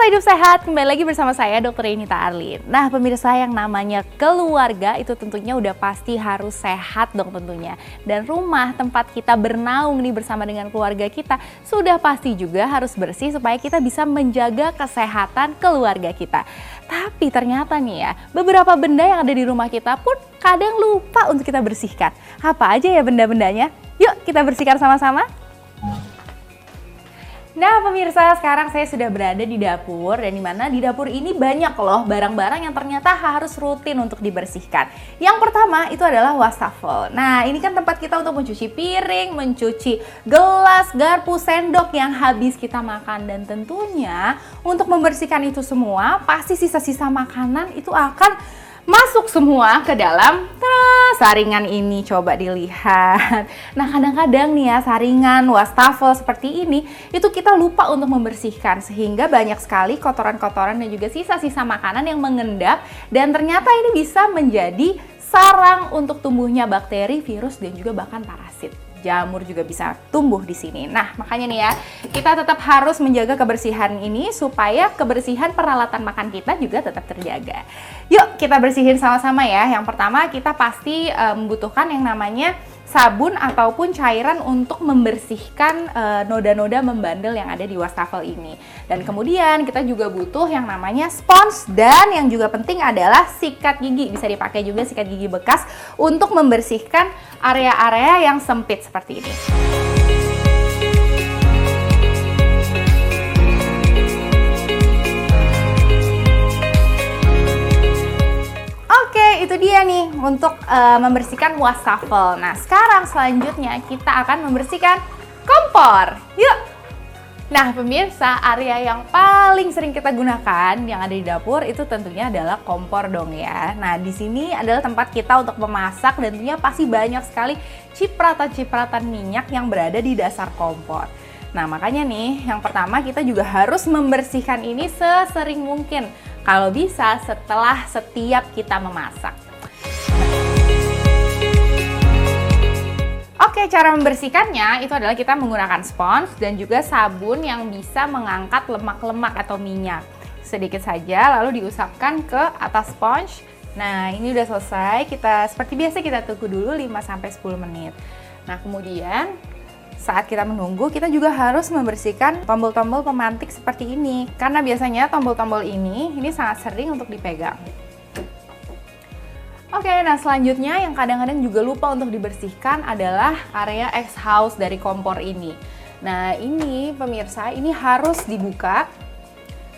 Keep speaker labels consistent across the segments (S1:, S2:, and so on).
S1: Hidup Sehat, kembali lagi bersama saya Dr. Enita Arlin. Nah pemirsa, yang namanya keluarga itu tentunya udah pasti harus sehat dong tentunya. Dan rumah tempat kita bernaung nih bersama dengan keluarga kita sudah pasti juga harus bersih supaya kita bisa menjaga kesehatan keluarga kita. Tapi ternyata nih ya, beberapa benda yang ada di rumah kita pun kadang lupa untuk kita bersihkan. Apa aja ya benda-bendanya? Yuk kita bersihkan sama-sama. Nah pemirsa, sekarang saya sudah berada di dapur, dan dimana di dapur ini banyak loh barang-barang yang ternyata harus rutin untuk dibersihkan. Yang pertama itu adalah wastafel. Nah ini kan tempat kita untuk mencuci piring, mencuci gelas, garpu, sendok yang habis kita makan. Dan tentunya untuk membersihkan itu semua, pasti sisa-sisa makanan itu akan masuk semua ke dalam saringan ini. Coba dilihat. Nah kadang-kadang nih ya, saringan wastafel seperti ini itu kita lupa untuk membersihkan, sehingga banyak sekali kotoran-kotoran dan juga sisa-sisa makanan yang mengendap, dan ternyata ini bisa menjadi sarang untuk tumbuhnya bakteri, virus, dan juga bahkan parasit. Jamur juga bisa tumbuh di sini. Nah, makanya nih ya, kita tetap harus menjaga kebersihan ini supaya kebersihan peralatan makan kita juga tetap terjaga. Yuk, kita bersihin sama-sama ya. Yang pertama, kita pasti membutuhkan yang namanya sabun ataupun cairan untuk membersihkan noda-noda membandel yang ada di wastafel ini. Dan kemudian kita juga butuh yang namanya spons, dan yang juga penting adalah sikat gigi. Bisa dipakai juga sikat gigi bekas untuk membersihkan area-area yang sempit seperti ini. Oke, itu dia nih untuk membersihkan wastafel. Nah, sekarang selanjutnya kita akan membersihkan kompor. Yuk! Nah, pemirsa, area yang paling sering kita gunakan yang ada di dapur itu tentunya adalah kompor dong ya. Nah, di sini adalah tempat kita untuk memasak, dan tentunya pasti banyak sekali cipratan-cipratan minyak yang berada di dasar kompor. Nah, makanya nih, yang pertama kita juga harus membersihkan ini sesering mungkin. Kalau bisa setelah setiap kita memasak. Oke, cara membersihkannya itu adalah kita menggunakan spons dan juga sabun yang bisa mengangkat lemak-lemak atau minyak. Sedikit saja lalu diusapkan ke atas spons. Nah, ini udah selesai. Kita seperti biasa kita tunggu dulu 5-10 menit. Nah, kemudian saat kita menunggu, kita juga harus membersihkan tombol-tombol pemantik seperti ini. Karena biasanya tombol-tombol ini sangat sering untuk dipegang. Oke, nah selanjutnya yang kadang-kadang juga lupa untuk dibersihkan adalah area exhaust dari kompor ini. Nah ini pemirsa, ini harus dibuka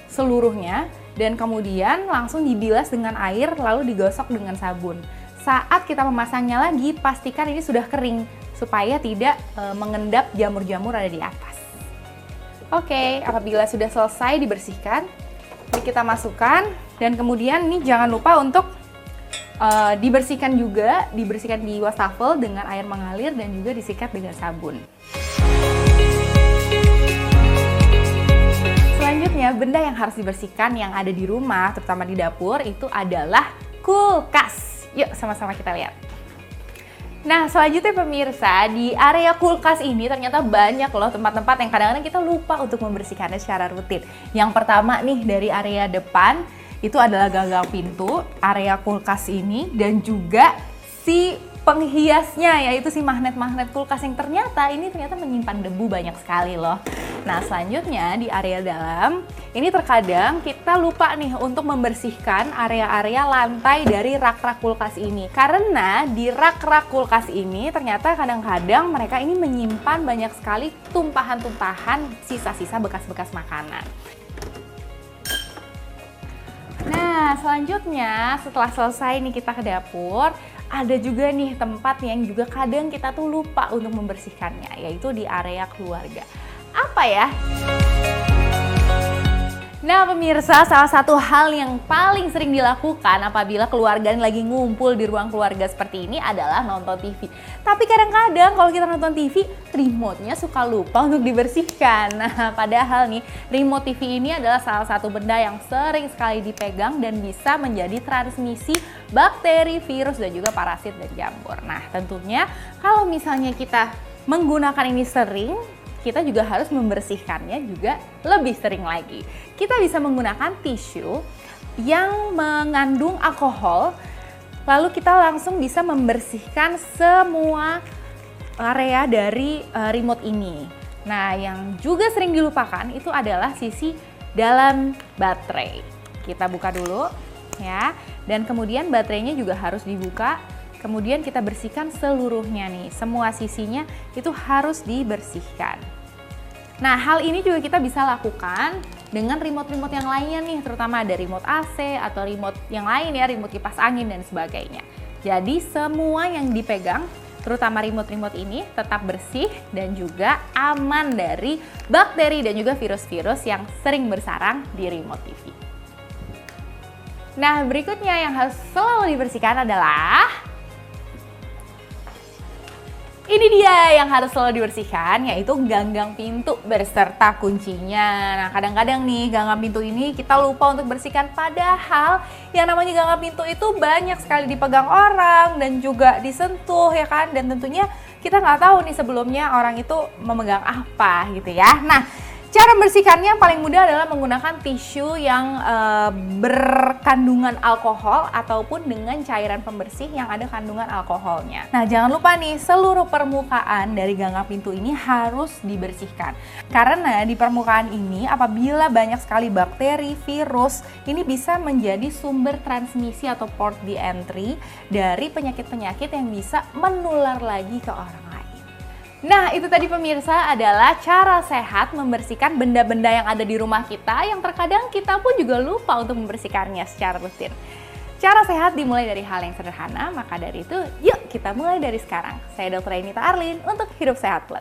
S1: seluruhnya dan kemudian langsung dibilas dengan air lalu digosok dengan sabun. Saat kita memasangnya lagi, pastikan ini sudah kering supaya tidak mengendap jamur-jamur ada di atas. Oke, apabila sudah selesai dibersihkan, ini kita masukkan, dan kemudian ini jangan lupa untuk dibersihkan di wastafel dengan air mengalir dan juga disikat dengan sabun. Selanjutnya, benda yang harus dibersihkan yang ada di rumah, terutama di dapur, itu adalah kulkas. Yuk sama-sama kita lihat. Nah selanjutnya pemirsa, di area kulkas ini ternyata banyak loh tempat-tempat yang kadang-kadang kita lupa untuk membersihkannya secara rutin. Yang pertama nih, dari area depan itu adalah gagang pintu, area kulkas ini, dan juga si penghiasnya, yaitu si magnet-magnet kulkas yang ternyata menyimpan debu banyak sekali loh. Nah selanjutnya di area dalam, ini terkadang kita lupa nih untuk membersihkan area-area lantai dari rak-rak kulkas ini. Karena di rak-rak kulkas ini ternyata kadang-kadang mereka ini menyimpan banyak sekali tumpahan-tumpahan sisa-sisa bekas-bekas makanan. Nah selanjutnya setelah selesai nih kita ke dapur, ada juga nih tempat yang juga kadang kita tuh lupa untuk membersihkannya, yaitu di area keluarga. Apa ya? Nah pemirsa, salah satu hal yang paling sering dilakukan apabila keluarga lagi ngumpul di ruang keluarga seperti ini adalah nonton TV. Tapi kadang-kadang kalau kita nonton TV, remote-nya suka lupa untuk dibersihkan. Nah padahal nih, remote TV ini adalah salah satu benda yang sering sekali dipegang dan bisa menjadi transmisi bakteri, virus, dan juga parasit dan jamur. Nah tentunya kalau misalnya kita menggunakan ini sering, kita juga harus membersihkannya juga lebih sering lagi. Kita bisa menggunakan tisu yang mengandung alkohol, lalu kita langsung bisa membersihkan semua area dari remote ini. Nah, yang juga sering dilupakan itu adalah sisi dalam baterai. Kita buka dulu ya, dan kemudian baterainya juga harus dibuka. Kemudian kita bersihkan seluruhnya nih, semua sisinya itu harus dibersihkan. Nah, hal ini juga kita bisa lakukan dengan remote-remote yang lainnya nih, terutama ada remote AC atau remote yang lain ya, remote kipas angin dan sebagainya. Jadi semua yang dipegang, terutama remote-remote ini tetap bersih dan juga aman dari bakteri dan juga virus-virus yang sering bersarang di remote TV. Nah, berikutnya yang harus selalu dibersihkan adalah ini dia yang harus selalu dibersihkan, yaitu ganggang pintu beserta kuncinya. Nah, kadang-kadang nih ganggang pintu ini kita lupa untuk bersihkan, padahal yang namanya ganggang pintu itu banyak sekali dipegang orang dan juga disentuh ya kan. Dan tentunya kita nggak tahu nih sebelumnya orang itu memegang apa gitu ya. Nah, cara membersihkannya yang paling mudah adalah menggunakan tisu yang berkandungan alkohol ataupun dengan cairan pembersih yang ada kandungan alkoholnya. Nah, jangan lupa nih, seluruh permukaan dari ganggang pintu ini harus dibersihkan. Karena di permukaan ini apabila banyak sekali bakteri, virus, ini bisa menjadi sumber transmisi atau port di entry dari penyakit-penyakit yang bisa menular lagi ke orang lain. Nah, itu tadi pemirsa adalah cara sehat membersihkan benda-benda yang ada di rumah kita yang terkadang kita pun juga lupa untuk membersihkannya secara rutin. Cara sehat dimulai dari hal yang sederhana, maka dari itu yuk kita mulai dari sekarang. Saya Dr. Ainita Arlin untuk Hidup Sehat Plus.